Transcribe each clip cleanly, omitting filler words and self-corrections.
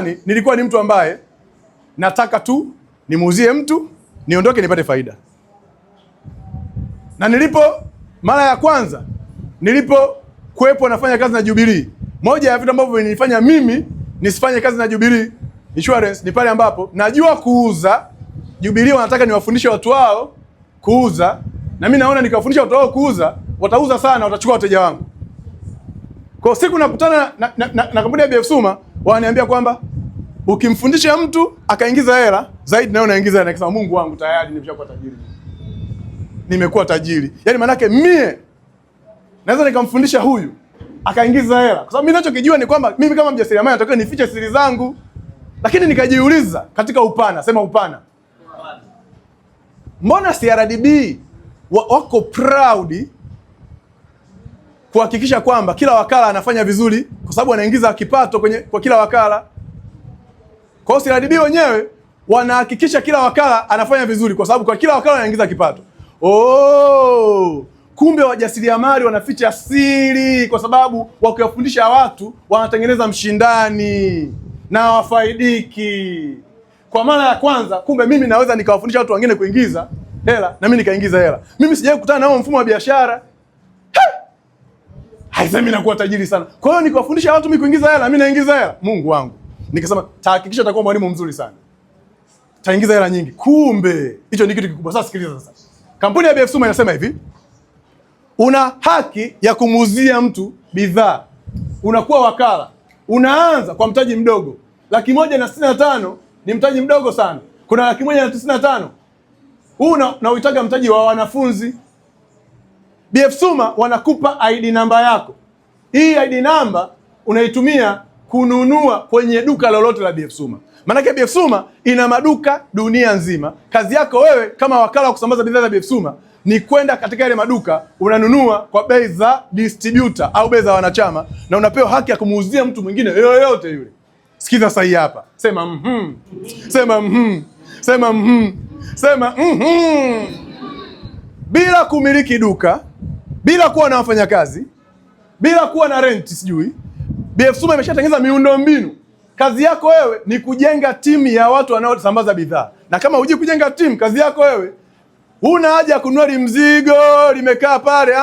Nilikuwa ni mtu ambaye nataka tu nimuuzie mtu niondoke nipate faida. Na mara ya kwanza kuwepo nafanya kazi na Jubilee, moja ya vitu ambavyo vilinifanya mimi nisifanye kazi na Jubilee Insurance ni pale ambapo najua kuuza. Jubilee wanataka niwafundishe watu wao kuuza, na mimi naona nikawafundisha watu wao kuuza, watauza sana, watachukua wateja wangu. Kwa siku nakutana na kampuni ya BF Suma, wananiambia kwamba ukimfundisha mtu akaingiza hela zaidi na wewe unaingiza hela. Nikasema Mungu wangu, tayari nimeshakuwa tajiri. Nimekuwa tajiri. Yaani maana yake mie naweza nikamfundisha huyu akaingiza hela. Kwa sababu mimi ninachokijua ni kwamba mimi kama mjasiriamali natakiwa nifiche siri zangu. Lakini nikajiuliza katika upana, sema upana. Mbona CRDB wako proud kuhakikisha kwamba kila wakala anafanya vizuri kwa sababu anaingiza kipato kwa kila wakala. Kwa hiyo CRDB wenyewe wanahakikisha kila wakala anafanya vizuri kwa sababu kwa kila wakala anaingiza kipato. Kumbe wajasiriamali wanaficha siri kwa sababu wakiwafundisha watu wanatengeneza mshindani na wafaidiki. Kwa mara ya kwanza kumbe mimi naweza nikawafundisha watu wengine kuingiza hela na mimi nikaingiza hela. Mimi sijawahi kukutana nao mfumo wa biashara. Haisemi mimi nakuwa tajiri sana. Kwa hiyo nikawafundisha watu mimi kuingiza hela, mimi naingiza hela. Mungu wangu. Nikasema tahakikisha atakuwa mwalimu mzuri sana. Taingiza hela nyingi. Kumbe hicho ni kitu kikubwa. Sasa sikiliza sasa. Kampuni ya BF Suma inasema hivi: una haki ya kumuuzia mtu bidhaa. Unakuwa wakala. Unaanza kwa mtaji mdogo. 165 ni mtaji mdogo sana. Kuna 195. Huu nauitaga mtaji wa wanafunzi. BF Suma wanakupa ID namba yako. Hii ID namba unaitumia kununua kwenye duka lolote la BF Suma. Maana BF Suma ina maduka dunia nzima. Kazi yako wewe kama wakala wa kusambaza bidhaa za BF Suma ni kwenda katika yale maduka, unanunua kwa bei za distributor au bei za wanachama, na unapewa haki ya kumuuzia mtu mwingine yoyote yule. Sikiza sahi hapa. Sema Sema Sema Sema Bila kumiliki duka, bila kuwa na wafanyakazi, bila kuwa na rent sijui. BF Suma imeshatengeneza miundo mbinu. Kazi yako wewe ni kujenga timu ya watu wanaosambaza bidhaa. Na kama hujui kujenga timu, kazi yako wewe huna haja ya kununua mzigo limekaa pale.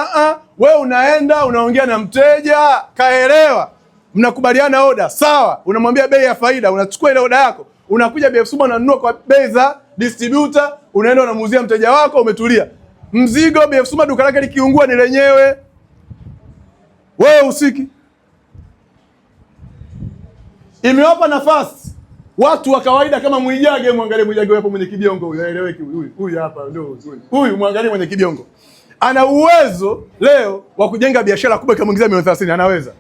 Wewe unaenda unaongea na mteja, kaelewa. Mnakubaliana oda, sawa. Unamwambia bei ya faida, unachukua ile oda yako. Unakuja BF Suma unanunua kwa bei za distributor, unaenda unamuuzia mteja wako, umetulia. Mzigo BF Suma duka lake likiungua ni lenyewe. Wewe usiki. Imewapa nafasi watu wa kawaida kama Mwijage. Muangalie Mwijage hapo mwenye kibiongo huyu, aeleweki huyu hapa ndio huyu. Muangalie mwenye kibiongo. Ana uwezo leo wa kujenga biashara kubwa kama muingiza milioni 30, anaweza.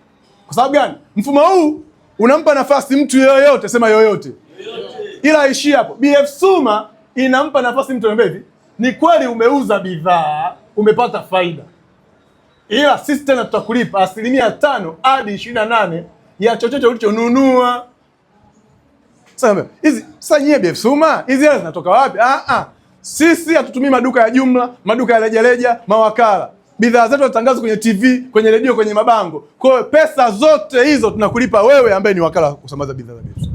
Kwa sababu gani? Mfumo huu unampa nafasi mtu yoyote, sema yoyote. Ila aishi hapo. BF Suma inampa nafasi mtu ambaye ni kweli umeuza bidhaa, umepata faida. Ila sisi tena tutakulipa 5% hadi 28 ya chochote ulichonunua. Sasa nyie BF Suma, hizi hela zinatoka wapi? Sisi hatutumii maduka ya jumla, maduka ya rejareja, mawakala. Bidhaa zetu tutangazwa kwenye TV, kwenye redio, kwenye mabango. Kwa hiyo pesa zote hizo tunakulipa wewe ambaye ni wakala kusambaza bidhaa za BF Suma.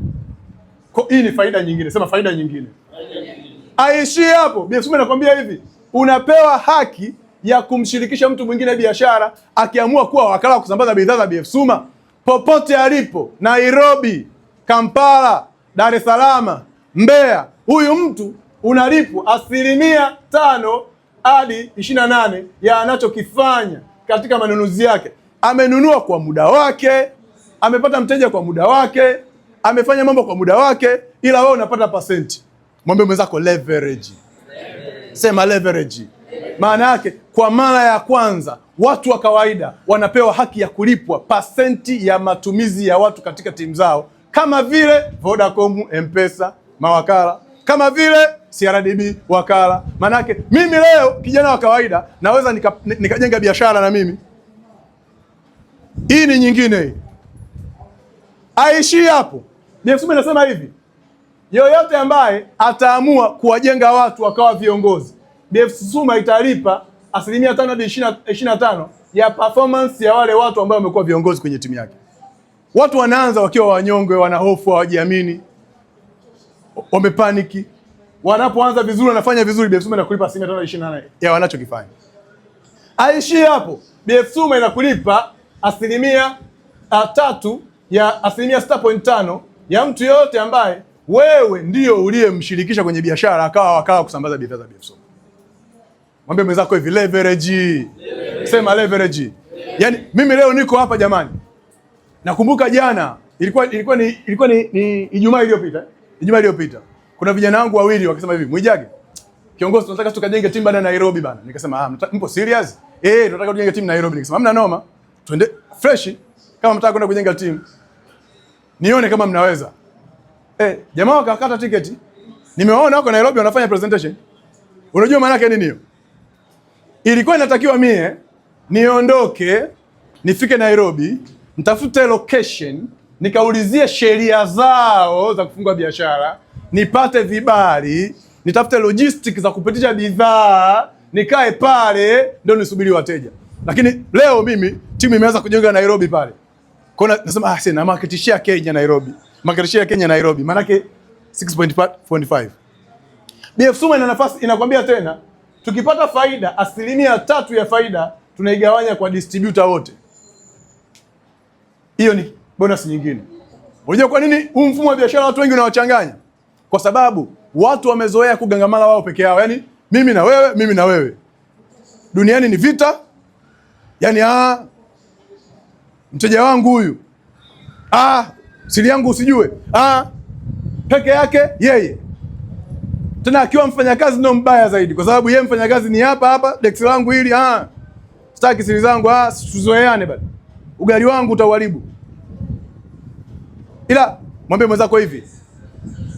Kwa hii ni faida nyingine, sema faida nyingine. Aishi hapo. BF Suma inakwambia hivi, unapewa haki ya kumshirikisha mtu mwingine biashara akiamua kuwa wakala wa kusambaza bidhaa za BF Suma popote alipo, Nairobi, Kampala, Dar es Salaam, Mbeya. Huyu mtu unalipwa 5% hadi 28 ya anachokifanya katika manunuzi yake. Amenunua kwa muda wake, amepata mteja kwa muda wake, amefanya mambo kwa muda wake, ila wewe unapata percent. Mwambie mwenzako leverage. Sema leverage. Maana yake kwa mara ya kwanza watu wa kawaida wanapewa haki ya kulipwa pasenti ya matumizi ya watu katika timu zao, kama vile Vodacom, M-Pesa, mawakala, kama vile CRDB wakala. Maana yake mimi leo kijana wa kawaida naweza nikajenga biashara na mimi. Hii ni nyingine hii. Aishi hapo. BF Suma inasema hivi: yoyote ambaye ataamua kuwajenga watu wakawa viongozi, BF Suma italipa 5% hadi 25 ya performance ya wale watu ambao wamekuwa viongozi kwenye timu yake. Watu wanaanza wakiwa wanyonge, wana hofu, hawajiamini, wamepaniki. Wanapoanza vizuri, wanafanya vizuri, BF Suma inakulipa 5.28 ya wanachokifanya. Aishi hapo, BF Suma inakulipa 3 ya 6.5 ya mtu yote ambaye wewe ndio uliyemshirikisha kwenye biashara akawa wakala kusambaza bidhaa za BF Suma. Mwambie mwenzako hivi, leverage. Sema leverage. Yaani mimi leo niko hapa jamani. Nakumbuka jana ilikuwa ni Ijumaa iliyopita. Ijumaa iliyopita. Kuna vijana wangu wawili wakisema hivi, Mwijage, kiongozi tunataka tukajenge timu bana Nairobi bana. Nikasema mpo serious? Tunataka tujenge timu Nairobi. Nikasema hamna noma. Twende fresh kama mtaka kwenda kujenga timu. Nione kama mnaweza. Jamaa wakakata tiketi. Nimewaona wako Nairobi wanafanya presentation. Unajua maana yake nini hiyo? Ilikuwa inatakiwa mie niondoke, nifike Nairobi, nitafute location, nikaulizie sheria zao za kufungua biashara, nipate vibali, nitafute logistics za kupitisha bidhaa, nikae pale ndio nisubiri wateja. Lakini leo mimi timu imeanza kujenga Nairobi pale. Kwa nasema sina market share Kenya Nairobi. Market share Kenya Nairobi. Maana yake 6.45. BF Suma ina nafasi, inakwambia tena tukipata faida 3% ya faida tunaigawanya kwa distributor wote. Hiyo ni bonus nyingine. Unajua kwa nini huu mfumo wa biashara watu wengi unawachanganya? Kwa sababu watu wamezoea kugangamala wao peke yao. Yaani mimi na wewe, mimi na wewe. Duniani ni vita. Yaani mteja wangu huyu. Siri yangu usijue. Peke yake yeye. Tena akiwa mfanyakazi ndio mbaya zaidi, kwa sababu yeye mfanyakazi ni hapa deksi langu hili, sitaki siri zangu, tuzoeane bado. Ugali wangu utauharibu. Ila mwambie mwenzako hivi,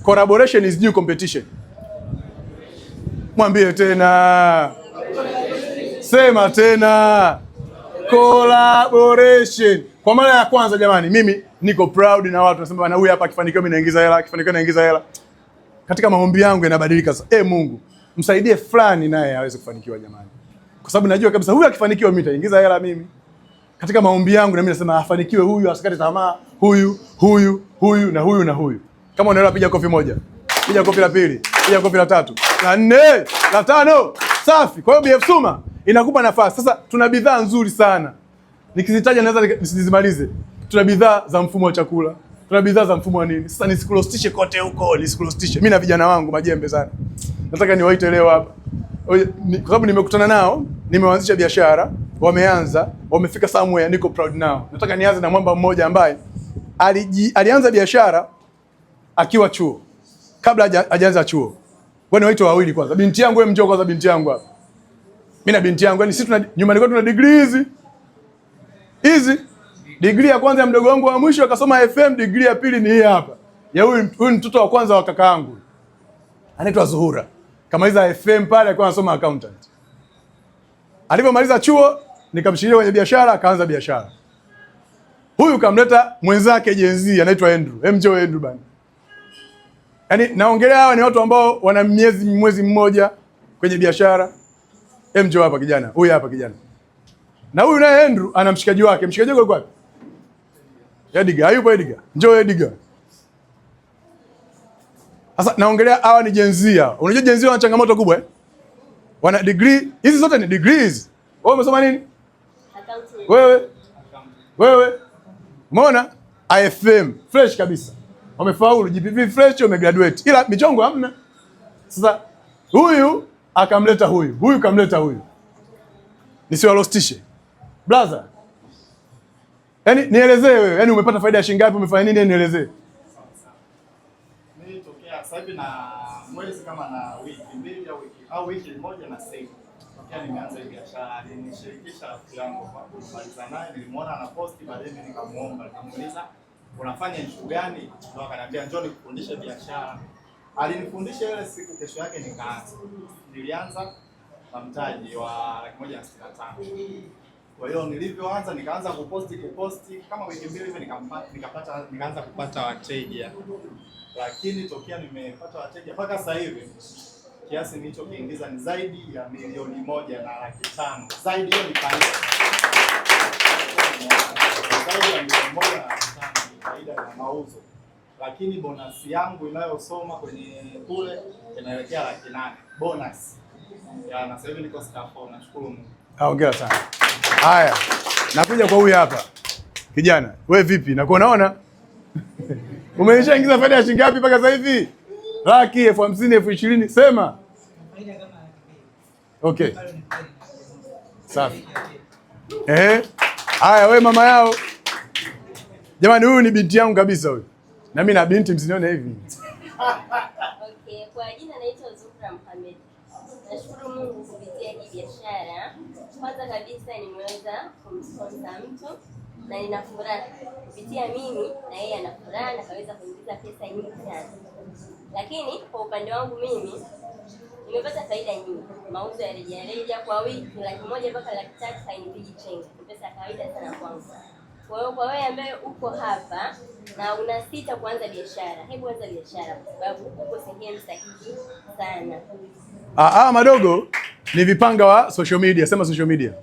collaboration is new competition. Mwambie tena. Sema tena. Collaboration. Kwa mara ya kwanza jamani, mimi niko proud na watu nasema bana, huyu hapa akifanikiwa mimi naingiza hela, akifanikiwa naingiza hela. Katika maombi yangu yanabadilika sasa. Mungu, msaidie fulani naye aweze kufanikiwa jamani. Kwa sababu najua kabisa huyu akifanikiwa mimi nitaingiza hela mimi. Katika maombi yangu na mimi nasema afanikiwe huyu, asikate tamaa, huyu na huyu. Kama unaelewa piga kofi moja. Piga kofi la pili, piga kofi la tatu, la nne, la tano. Safi. Kwa hiyo BF Suma inakupa nafasi. Sasa tuna bidhaa nzuri sana. Nikizitaja naweza nisizimalize. Tuna bidhaa za mfumo wa chakula. Tuna bidhaa za mfumo wa nini? Sasa nisikulostishe kote huko, nisikulostishe. Mimi na vijana wangu majembe sana. Nataka niwaite leo hapa. Kwa sababu nimekutana nao, nimeanzisha biashara, wameanza, wamefika somewhere, niko proud nao. Nataka nianze na mwamba mmoja ambaye alianza biashara akiwa chuo. Kabla hajaanza chuo. Wewe waite wawili kwanza. Binti yangu, wewe mjoo kwanza binti yangu hapa. Mimi na binti yangu, yani sisi nyumbani kwetu tuna degree hizi. Degree ya kwanza ya mdogo wangu wa mwisho akasoma FM, degree ya pili ni hii hapa. Ya huyu mtoto wa kwanza wa kaka yangu. Anaitwa Zuhura. Kamaliza FM pale alikuwa anasoma accountant. Alipomaliza chuo nikamshikilia kwenye biashara, akaanza biashara. Huyu kamleta mwenzake Jenzi anaitwa Andrew. Njoo Andrew bana. Yaani naongelea hawa ni watu ambao wana mwezi mmoja kwenye biashara. Njoo hapa kijana. Huyu hapa kijana. Na huyu naye Andrew ana mshikaji wake. Mshikaji wake yuko wapi? Edgar, hayupo Edgar. Njoo Edgar. Sasa naongelea hawa ni jenzia. Unajua jenzia wana changamoto kubwa Wana degree, hizi zote ni degrees. Wewe umesoma nini? Accounting. Wewe. Umeona? IFM, fresh kabisa. Wamefaulu, GPV fresh, wamegraduate. Ila michongo hamna. Sasa huyu akamleta huyu kamleta huyu. Nisiwalostishe. Brother. Yaani nielezee wewe, yaani umepata faida ya shilingi ngapi, umefanya nini, nielezee. Mimi tokea sasa hivi na mwezi kama na wiki mbili au wiki moja na sasa. Tokea nimeanza hii biashara, nilishirikisha rafiki yangu kwa kumaliza naye, nilimuona ana post, baadaye nikamuomba, nikamuuliza unafanya issue gani? Ndio akaniambia njoo nikufundishe biashara. Alinifundisha ile siku, kesho yake nikaanza. Nilianza na mtaji wa 165. Kwa hiyo nilivyoanza nikaanza kuposti kama wiki mbili hivi nikaanza kupata wateja. Lakini tokea nimepata wateja mpaka sasa hivi kiasi nilichokiingiza ni zaidi ya 1,105,000. Zaidi hiyo ni faida. Zaidi ya 1,105,000. faida na mauzo, lakini bonus yangu inayosoma kwenye kule inaelekea 800,000 bonus. Ya na sasa hivi niko staff, nashukuru Mungu. Hongera sana. Haya, nakuja kwa huyu hapa. Kijana, wewe vipi? Na kuonaona? Umeshaingiza faida ya shilingi ngapi mpaka sasa hivi? Laki, 50,000, 20,000, sema. Faida kama laki. Okay. Safi. Haya, wewe mama yao. Jamani, huyu ni binti yangu kabisa huyu. Na mimi na binti, msinione hivi. Okay, kwa jina naitwa Zufra Mohamed. Nashukuru Mungu kupitia hii biashara. Kwanza kabisa nimeweza kumsponsor mtu na nina furaha kupitia mimi na yeye ana furaha na kaweza kuingiza pesa nyingi sana. Lakini kwa upande wangu mimi nimepata faida nyingi. Mauzo ya rejareja kwa wiki 100,000 mpaka 300,000 hainipigi chenga. Ni pesa ya kawaida sana kwangu. Kwa hiyo kwa wewe ambaye uko hapa na unasita kuanza biashara, hebu anza biashara kwa sababu uko sehemu sahihi sana. Madogo ni vipanga wa social media, sema social media.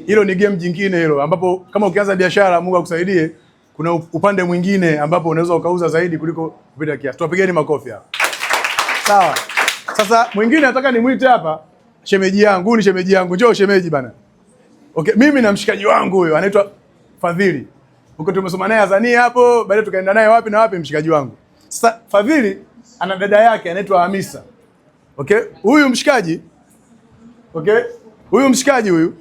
Hilo ni game jingine hilo, ambapo kama ukianza biashara Mungu akusaidie, kuna upande mwingine ambapo unaweza ukauza zaidi kuliko kupita kiasi. Tuwapigeni makofi hapa. Sawa. Sasa mwingine nataka nimuite hapa shemeji yangu, ni shemeji yangu. Njoo shemeji bana. Okay, mimi na mshikaji wangu huyo anaitwa Fadhili. Huko tumesoma naye Azania hapo, baadaye tukaenda naye wapi na wapi, mshikaji wangu. Sasa Fadhili ana dada yake anaitwa Hamisa. Okay? Huyu mshikaji. Okay? Huyu mshikaji huyu.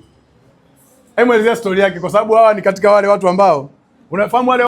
Hebu elezea story yake kwa sababu hawa ni katika wale watu ambao unafahamu wale